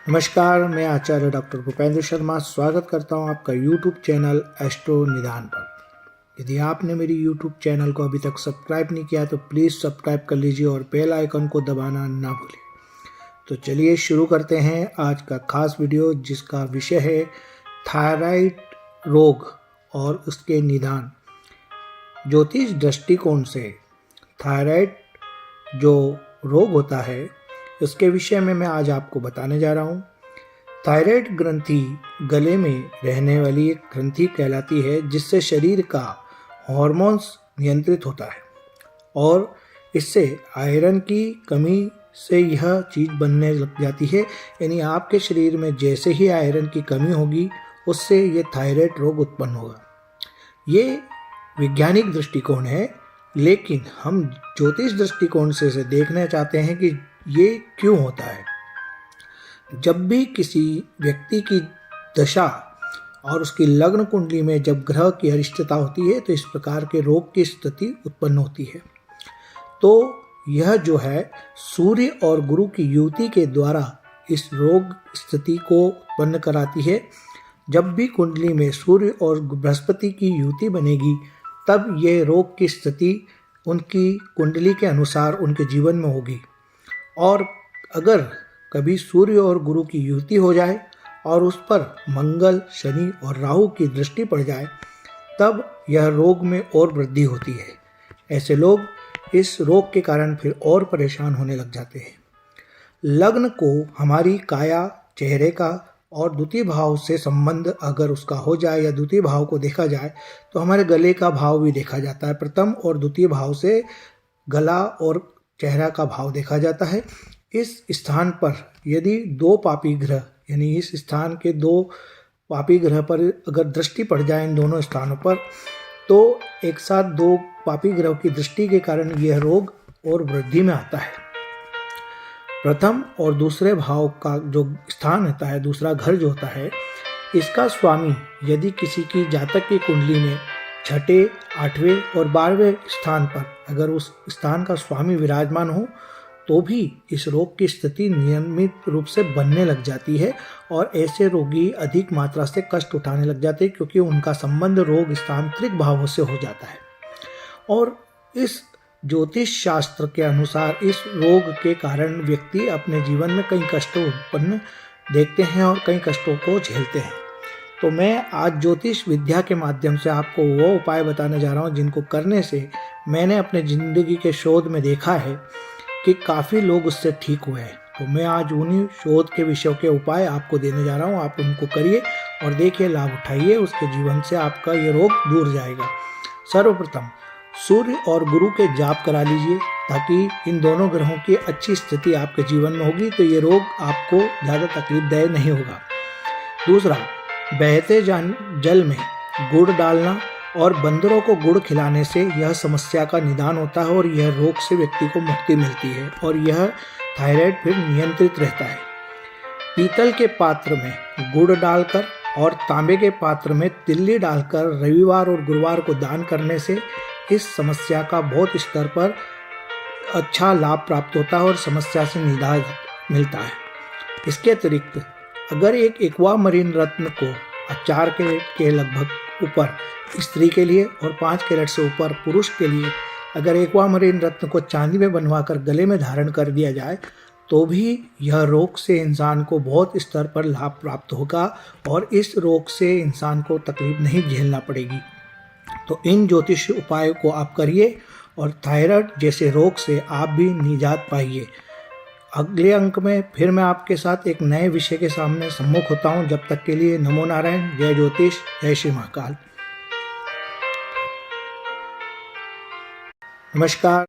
नमस्कार, मैं आचार्य डॉक्टर भूपेंद्र शर्मा स्वागत करता हूं आपका यूट्यूब चैनल एस्ट्रो निदान पर। यदि आपने मेरी यूट्यूब चैनल को अभी तक सब्सक्राइब नहीं किया तो प्लीज़ सब्सक्राइब कर लीजिए और बेल आइकन को दबाना ना भूलें। तो चलिए शुरू करते हैं आज का खास वीडियो, जिसका विषय है थायराइड रोग और उसके निदान। ज्योतिष दृष्टिकोण से थायराइड जो रोग होता है उसके विषय में मैं आज आपको बताने जा रहा हूँ। थायराइड ग्रंथि गले में रहने वाली एक ग्रंथि कहलाती है, जिससे शरीर का हार्मोन्स नियंत्रित होता है और इससे आयरन की कमी से यह चीज़ बनने लग जाती है। यानी आपके शरीर में जैसे ही आयरन की कमी होगी उससे ये थायराइड रोग उत्पन्न होगा। ये वैज्ञानिक दृष्टिकोण है, लेकिन हम ज्योतिष दृष्टिकोण से इसे देखना चाहते हैं कि ये क्यों होता है। जब भी किसी व्यक्ति की दशा और उसकी लग्न कुंडली में जब ग्रह की अरिष्टता होती है तो इस प्रकार के रोग की स्थिति उत्पन्न होती है। तो यह जो है सूर्य और गुरु की युति के द्वारा इस रोग स्थिति को उत्पन्न कराती है। जब भी कुंडली में सूर्य और बृहस्पति की युति बनेगी तब ये रोग की स्थिति उनकी कुंडली के अनुसार उनके जीवन में होगी। और अगर कभी सूर्य और गुरु की युति हो जाए और उस पर मंगल, शनि और राहु की दृष्टि पड़ जाए तब यह रोग में और वृद्धि होती है। ऐसे लोग इस रोग के कारण फिर और परेशान होने लग जाते हैं। लग्न को हमारी काया, चेहरे का और द्वितीय भाव से संबंध अगर उसका हो जाए या द्वितीय भाव को देखा जाए तो हमारे गले का भाव भी देखा जाता है। प्रथम और द्वितीय भाव से गला और चेहरा का भाव देखा जाता है। इस स्थान पर यदि दो पापी ग्रह, यानी इस स्थान के दो पापी ग्रह पर अगर दृष्टि पड़ जाए इन दोनों स्थानों पर, तो एक साथ दो पापी ग्रह की दृष्टि के कारण यह रोग और वृद्धि में आता है। प्रथम और दूसरे भाव का जो स्थान होता है, दूसरा घर जो होता है, इसका स्वामी यदि किसी की जातक की कुंडली में छठे, 8वें और 12वें स्थान पर अगर उस स्थान का स्वामी विराजमान हो तो भी इस रोग की स्थिति नियमित रूप से बनने लग जाती है और ऐसे रोगी अधिक मात्रा से कष्ट उठाने लग जाते हैं, क्योंकि उनका संबंध रोग स्थानांतरित भावों से हो जाता है। और इस ज्योतिष शास्त्र के अनुसार इस रोग के कारण व्यक्ति अपने जीवन में कई कष्ट उत्पन्न देखते हैं और कई कष्टों को झेलते हैं। तो मैं आज ज्योतिष विद्या के माध्यम से आपको वो उपाय बताने जा रहा हूँ जिनको करने से मैंने अपने ज़िंदगी के शोध में देखा है कि काफ़ी लोग उससे ठीक हुए हैं। तो मैं आज उन्हीं शोध के विषयों के उपाय आपको देने जा रहा हूँ। आप उनको करिए और देखिए, लाभ उठाइए, उसके जीवन से आपका ये रोग दूर जाएगा। सर्वप्रथम सूर्य और गुरु के जाप करा लीजिए, ताकि इन दोनों ग्रहों की अच्छी स्थिति आपके जीवन में होगी तो ये रोग आपको ज़्यादा तकलीफदायक नहीं होगा। दूसरा, बहते जल में गुड़ डालना और बंदरों को गुड़ खिलाने से यह समस्या का निदान होता है और यह रोग से व्यक्ति को मुक्ति मिलती है और यह थायराइड फिर नियंत्रित रहता है। पीतल के पात्र में गुड़ डालकर और तांबे के पात्र में तिल्ली डालकर रविवार और गुरुवार को दान करने से इस समस्या का बहुत स्तर पर अच्छा लाभ प्राप्त होता है और समस्या से निदान मिलता है। इसके अतिरिक्त अगर एक एक्वामरीन रत्न को 4 कैरेट के लगभग ऊपर स्त्री के लिए और 5 कैरेट से ऊपर पुरुष के लिए अगर एक्वामरीन रत्न को चांदी में बनवाकर गले में धारण कर दिया जाए तो भी यह रोग से इंसान को बहुत स्तर पर लाभ प्राप्त होगा और इस रोग से इंसान को तकलीफ नहीं झेलना पड़ेगी। तो इन ज्योतिष उपायों को आप करिए और थायराइड जैसे रोग से आप भी निजात पाइए। अगले अंक में फिर मैं आपके साथ एक नए विषय के सामने सम्मुख होता हूँ। जब तक के लिए नमो नारायण, जय ज्योतिष, जय श्री महाकाल। नमस्कार।